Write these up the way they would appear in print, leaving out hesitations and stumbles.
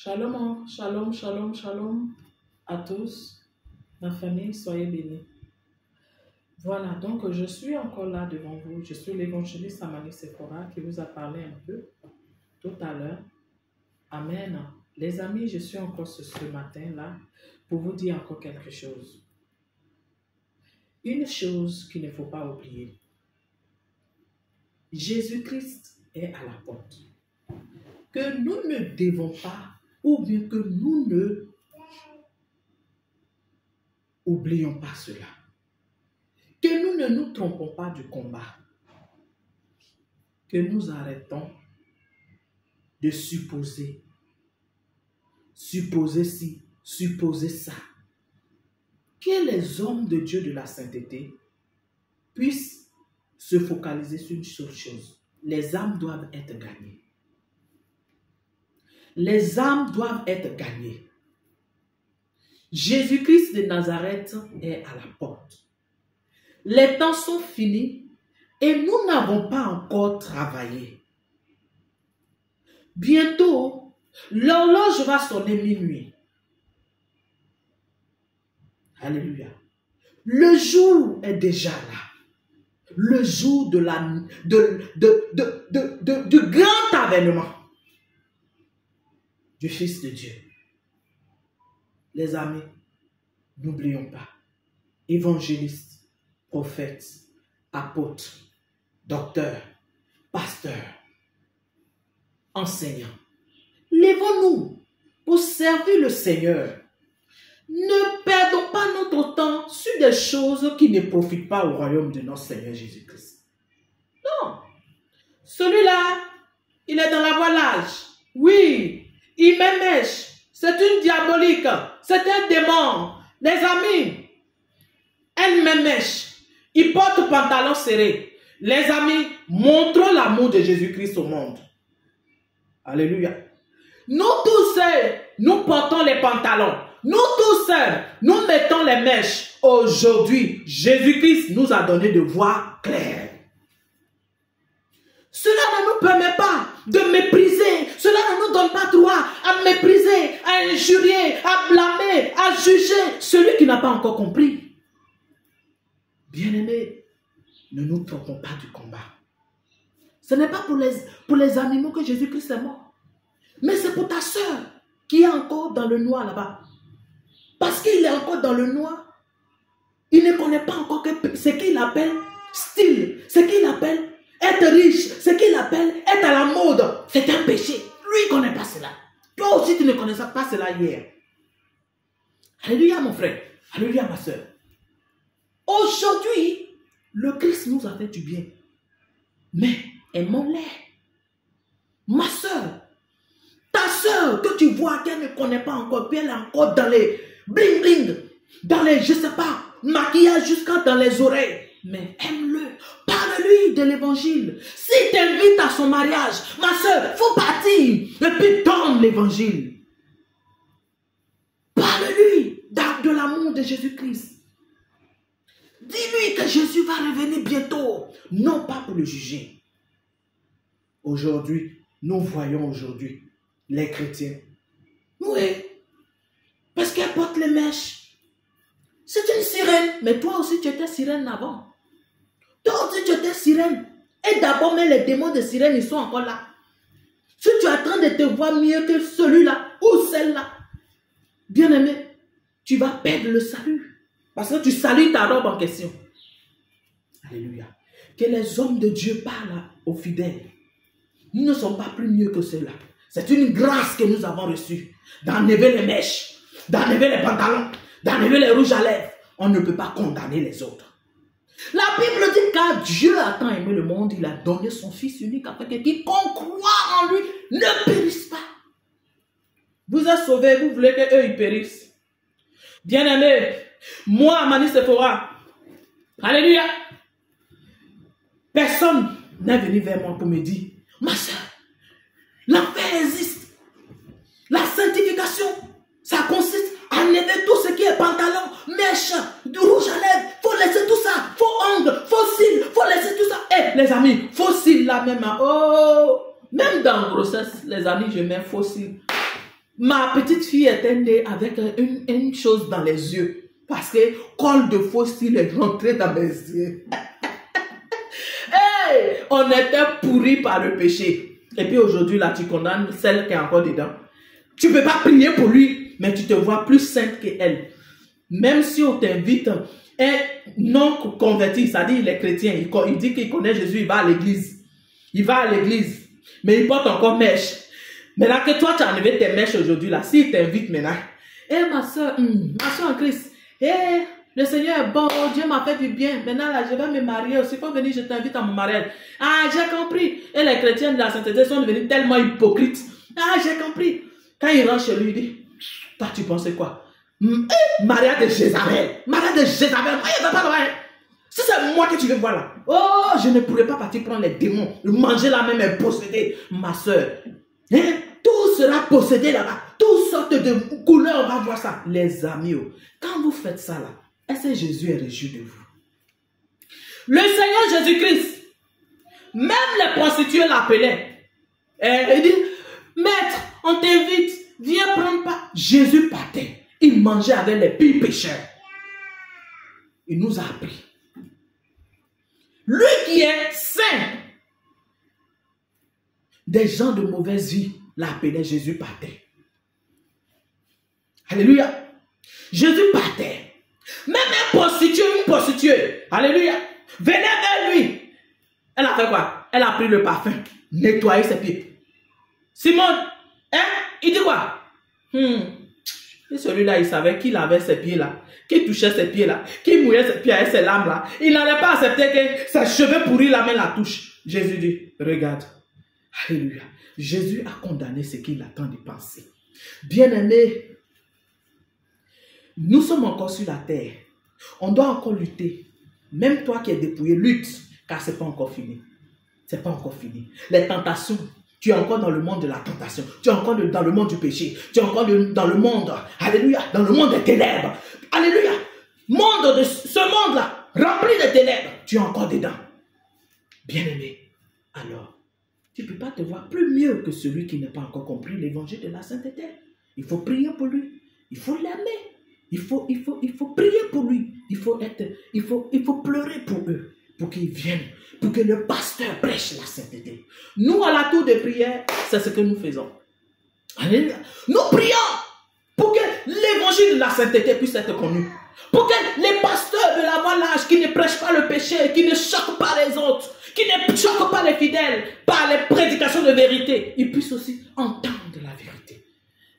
Shalom, shalom, shalom, shalom à tous. Ma famille, soyez bénis. Voilà, donc je suis encore là devant vous. Je suis l'évangéliste Amani Sephora qui vous a parlé un peu tout à l'heure. Amen. Les amis, je suis encore ce matin-là pour vous dire encore quelque chose. Une chose qu'il ne faut pas oublier. Jésus-Christ est à la porte. Que nous ne devons pas, ou bien que nous ne oublions pas cela. Que nous ne nous trompons pas du combat. Que nous arrêtons de supposer. Supposer ci, supposer ça. Que les hommes de Dieu de la sainteté puissent se focaliser sur une seule chose. Les âmes doivent être gagnées. Les âmes doivent être gagnées. Jésus-Christ de Nazareth est à la porte. Les temps sont finis et nous n'avons pas encore travaillé. Bientôt, l'horloge va sonner minuit. Alléluia. Le jour est déjà là. Le jour du grand avènement du Fils de Dieu. Les amis, n'oublions pas, évangélistes, prophètes, apôtres, docteurs, pasteurs, enseignants, lèvons-nous pour servir le Seigneur. Ne perdons pas notre temps sur des choses qui ne profitent pas au royaume de notre Seigneur Jésus-Christ. Non. Celui-là, il est dans la voie large. Oui, il m'émèche. C'est une diabolique. C'est un démon. Les amis, elle m'émèche. Il porte pantalon serré. Les amis, montrons l'amour de Jésus-Christ au monde. Alléluia. Nous tous seuls, nous portons les pantalons. Nous tous seuls, nous mettons les mèches. Aujourd'hui, Jésus-Christ nous a donné de voir claire. Cela ne nous permet pas de mépriser. Cela ne nous donne pas droit à mépriser, à injurier, à blâmer, à juger celui qui n'a pas encore compris. Bien-aimés, ne nous trompons pas du combat. Ce n'est pas pour les animaux que Jésus-Christ est mort. Mais c'est pour ta soeur qui est encore dans le noir là-bas. Parce qu'il est encore dans le noir. Il ne connaît pas encore ce qu'il appelle style, ce qu'il appelle être riche, ce qu'il appelle être à la mode. C'est un péché. Lui, il ne connaît pas cela. Toi aussi, tu ne connaissais pas cela hier. Alléluia, mon frère. Alléluia, ma soeur. Aujourd'hui, le Christ nous a fait du bien. Mais aimons-les. Ma soeur, ta soeur que tu vois qu'elle ne connaît pas encore, puis elle est encore dans les bling bling, dans les, je ne sais pas, maquillage jusqu'à dans les oreilles. Mais aime-le. Parle-lui de l'évangile. S'il t'invite à son mariage, ma soeur, il faut partir et puis donne l'évangile. Parle-lui de l'amour de Jésus-Christ. Dis-lui que Jésus va revenir bientôt. Non pas pour le juger. Aujourd'hui, nous voyons aujourd'hui les chrétiens. Oui. Parce qu'elle porte les mèches. C'est une sirène. Mais toi aussi, tu étais sirène avant. Toi aussi, tu étais sirène. Et d'abord, mais les démons de sirène, ils sont encore là. Si tu es en train de te voir mieux que celui-là ou celle-là, bien-aimé, tu vas perdre le salut. Parce que tu salues ta robe en question. Alléluia. Que les hommes de Dieu parlent aux fidèles. Nous ne sommes pas plus mieux que ceux-là. C'est une grâce que nous avons reçue. D'enlever les mèches, d'enlever les pantalons, d'enlever les rouges à lèvres. On ne peut pas condamner les autres. La Bible dit car Dieu a tant aimé le monde, il a donné son Fils unique afin que quiconque croit en lui ne périsse pas. Vous êtes sauvés, vous voulez qu'eux ils périssent. Bien-aimés, moi, Amani Sephora, alléluia, personne n'est venu vers moi pour me dire, ma soeur, l'enfer existe. La sanctification, ça consiste à enlever tout ce qui est pantalon, mèche, du rouge à lèvres. Faut laisser tout ça. Faut ongles, faut cils, faut laisser tout ça. Eh, les amis, faux cils là même. Oh, même dans la grossesse, les amis, je mets faux cils. Ma petite fille était née avec une chose dans les yeux. Parce que col de fossile est rentré dans mes yeux. Hey, on était pourris par le péché. Et puis aujourd'hui, là, tu condamnes celle qui est encore dedans. Tu ne peux pas prier pour lui, mais tu te vois plus sainte qu'elle. Même si on t'invite, un non converti, c'est-à-dire il est chrétien, il dit qu'il connaît Jésus, il va à l'église. Il va à l'église, mais il porte encore mèche. Maintenant que toi, tu as enlevé tes mèches aujourd'hui, là, s'il t'invite maintenant, ma soeur en Christ, le Seigneur est bon, Dieu m'a fait du bien. Maintenant, là, je vais me marier aussi. Faut venir, je t'invite à mon mariage. Ah, j'ai compris. Et les chrétiens de la sainteté sont devenus tellement hypocrites. Ah, j'ai compris. Quand il rentre chez lui, il dit, toi, tu pensais quoi? Mariage de Jézabel. Mariage de Jézabel. Si c'est moi que tu veux voir là, oh, je ne pourrais pas partir prendre les démons. Manger la même est possédé, ma soeur. Tout sera possédé là-bas. Toutes sortes de couleurs, on va voir ça. Les amis, quand vous faites ça là, est-ce que Jésus est réjoui de vous? Le Seigneur Jésus-Christ, même les prostituées l'appelaient. Il dit, maître, on t'invite, viens prendre part. Jésus partait. Il mangeait avec les pires pécheurs. Il nous a appris. Lui qui est saint, des gens de mauvaise vie l'appelaient, Jésus partait. Alléluia. Jésus partait. Même un prostitué, une prostituée, alléluia, venait vers lui. Elle a fait quoi? Elle a pris le parfum, nettoyé ses pieds. Simone, il dit quoi? Et celui-là, il savait qu'il avait ses pieds-là, qu'il touchait ses pieds-là, qu'il mouillait ses pieds avec ses lames-là. Il n'allait pas accepter que ses cheveux pourris, la main la touche. Jésus dit, regarde. Alléluia. Jésus a condamné ce qu'il attend de penser. Bien-aimé, nous sommes encore sur la terre. On doit encore lutter. Même toi qui es dépouillé, lutte, car ce n'est pas encore fini. Ce n'est pas encore fini. Les tentations, tu es encore dans le monde de la tentation. Tu es encore dans le monde du péché. Tu es encore dans le monde, alléluia, dans le monde des ténèbres. Alléluia. Monde de ce monde-là, rempli de ténèbres. Tu es encore dedans. Bien-aimé, alors, tu ne peux pas te voir plus mieux que celui qui n'a pas encore compris l'évangile de la sainteté. Il faut prier pour lui. Il faut l'aimer. Il faut prier pour lui. Il faut pleurer pour eux, pour qu'ils viennent, pour que le pasteur prêche la sainteté. Nous, à la tour de prière, c'est ce que nous faisons. Alléluia. Nous prions pour que l'évangile de la sainteté puisse être connu. Pour que les pasteurs de la l'âge qui ne prêchent pas le péché, qui ne choquent pas les autres, qui ne choquent pas les fidèles par les prédications de vérité, ils puissent aussi entendre la vérité.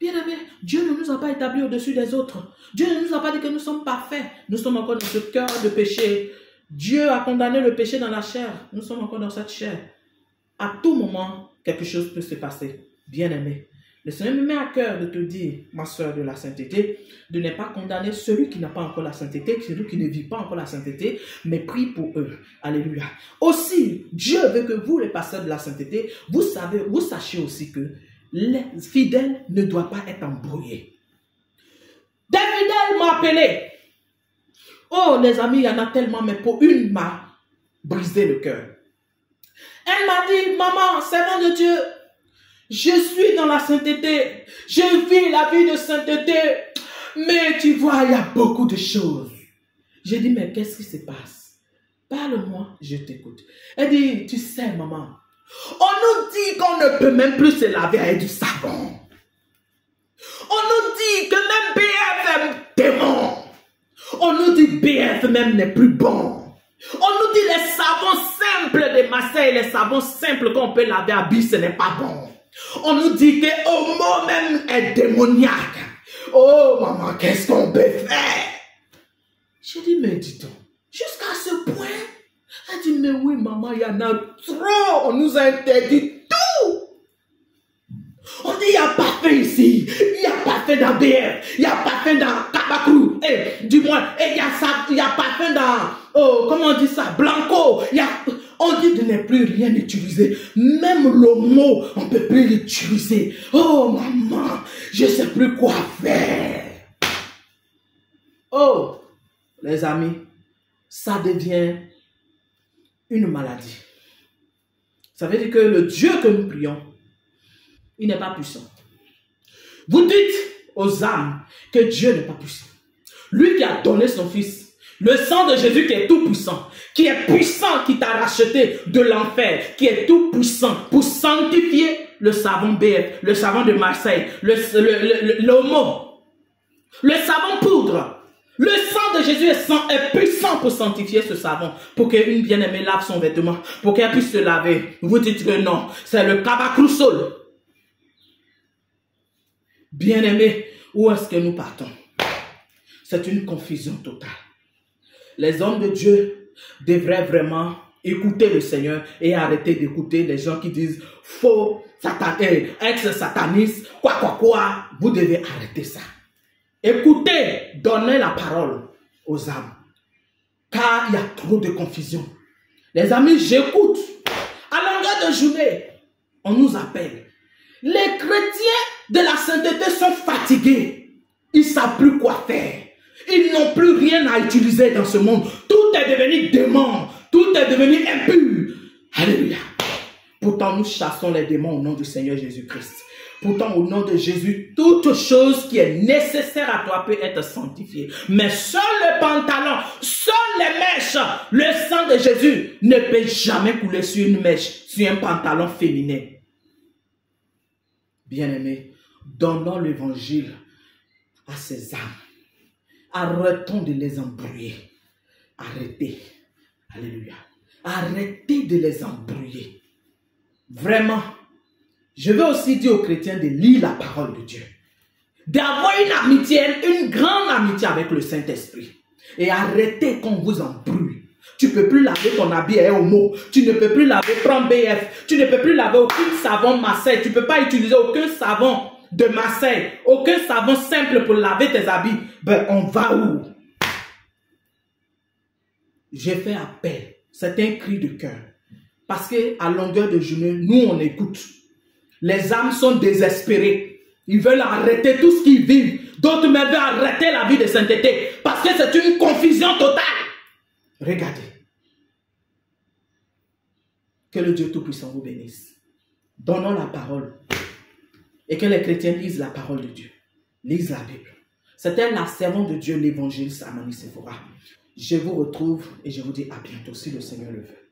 Bien-aimé, Dieu ne nous a pas établis au-dessus des autres. Dieu ne nous a pas dit que nous sommes parfaits. Nous sommes encore dans ce cœur de péché. Dieu a condamné le péché dans la chair. Nous sommes encore dans cette chair. À tout moment, quelque chose peut se passer. Bien-aimé, le Seigneur me met à cœur de te dire, ma soeur de la sainteté, de ne pas condamner celui qui n'a pas encore la sainteté, celui qui ne vit pas encore la sainteté, mais prie pour eux. Alléluia. Aussi, Dieu veut que vous, les pasteurs de la sainteté, vous sachiez aussi que les fidèles ne doivent pas être embrouillés. Des fidèles m'ont appelé. Oh, les amis, il y en a tellement, mais pour une m'a brisé le cœur. Elle m'a dit, maman, servant de Dieu, je suis dans la sainteté, je vis la vie de sainteté, mais tu vois, il y a beaucoup de choses. J'ai dit, mais qu'est-ce qui se passe? Parle-moi, je t'écoute. Elle dit, tu sais, maman, on nous dit qu'on ne peut même plus se laver avec du savon. On nous dit que même BF est démon. On nous dit BF même n'est plus bon. On nous dit les savons simples de Marseille, les savons simples qu'on peut laver à bille, ce n'est pas bon. On nous dit que Homo même est démoniaque. Oh maman, qu'est-ce qu'on peut faire? J'ai dit, mais dis donc, jusqu'à ce point? Elle dit, mais oui maman, il y en a trop. On nous a interdit tout. On dit, il n'y a pas fait ici, il n'y a pas fait dans BF, il n'y a pas fait dans Kabakrou, du moins, il n'y a pas fait dans, oh, comment on dit ça, Blanco, on dit de ne plus rien utiliser, même le mot, on ne peut plus l'utiliser. Oh maman, je ne sais plus quoi faire. Oh, les amis, ça devient une maladie. Ça veut dire que le Dieu que nous prions, il n'est pas puissant. Vous dites aux âmes que Dieu n'est pas puissant. Lui qui a donné son fils, le sang de Jésus qui est tout puissant, qui t'a racheté de l'enfer, qui est tout puissant pour sanctifier le savon BF, le savon de Marseille, l'homo, le savon poudre. Le sang de Jésus est puissant pour sanctifier ce savon, pour qu'une bien-aimée lave son vêtement, pour qu'elle puisse se laver. Vous dites que non, c'est le cabacrousol. Bien-aimé, où est-ce que nous partons? C'est une confusion totale. Les hommes de Dieu devraient vraiment écouter le Seigneur et arrêter d'écouter les gens qui disent faux, ex-sataniste, quoi. Vous devez arrêter ça. Écoutez, donnez la parole aux âmes. Car il y a trop de confusion. Les amis, j'écoute. À longueur de journée, on nous appelle. Les chrétiens de la sainteté sont fatigués. Ils ne savent plus quoi faire. Ils n'ont plus rien à utiliser dans ce monde. Tout est devenu démon. Tout est devenu impur. Alléluia. Pourtant, nous chassons les démons au nom du Seigneur Jésus-Christ. Pourtant, au nom de Jésus, toute chose qui est nécessaire à toi peut être sanctifiée. Mais seul le pantalon, seul les mèches, le sang de Jésus ne peut jamais couler sur une mèche, sur un pantalon féminin. Bien-aimés, donnons l'évangile à ces âmes. Arrêtons de les embrouiller. Arrêtez. Alléluia. Arrêtez de les embrouiller. Vraiment. Je veux aussi dire aux chrétiens de lire la parole de Dieu. D'avoir une amitié, une grande amitié avec le Saint-Esprit. Et arrêtez qu'on vous embrouille. Tu ne peux plus laver ton habit à homo. Tu ne peux plus laver 30 BF. Tu ne peux plus laver aucun savon Marseille. Tu ne peux pas utiliser aucun savon de Marseille. Aucun savon simple pour laver tes habits. Ben, on va où? J'ai fait appel. C'est un cri de cœur. Parce qu'à longueur de journée, nous on écoute. Les âmes sont désespérées. Ils veulent arrêter tout ce qu'ils vivent. D'autres même veulent arrêter la vie de sainteté. Parce que c'est une confusion totale. Regardez. Que le Dieu Tout-Puissant vous bénisse. Donnons la parole. Et que les chrétiens lisent la parole de Dieu. Lisent la Bible. C'était la servante de Dieu, l'évangile Samani Sephora. Je vous retrouve et je vous dis à bientôt si le Seigneur le veut.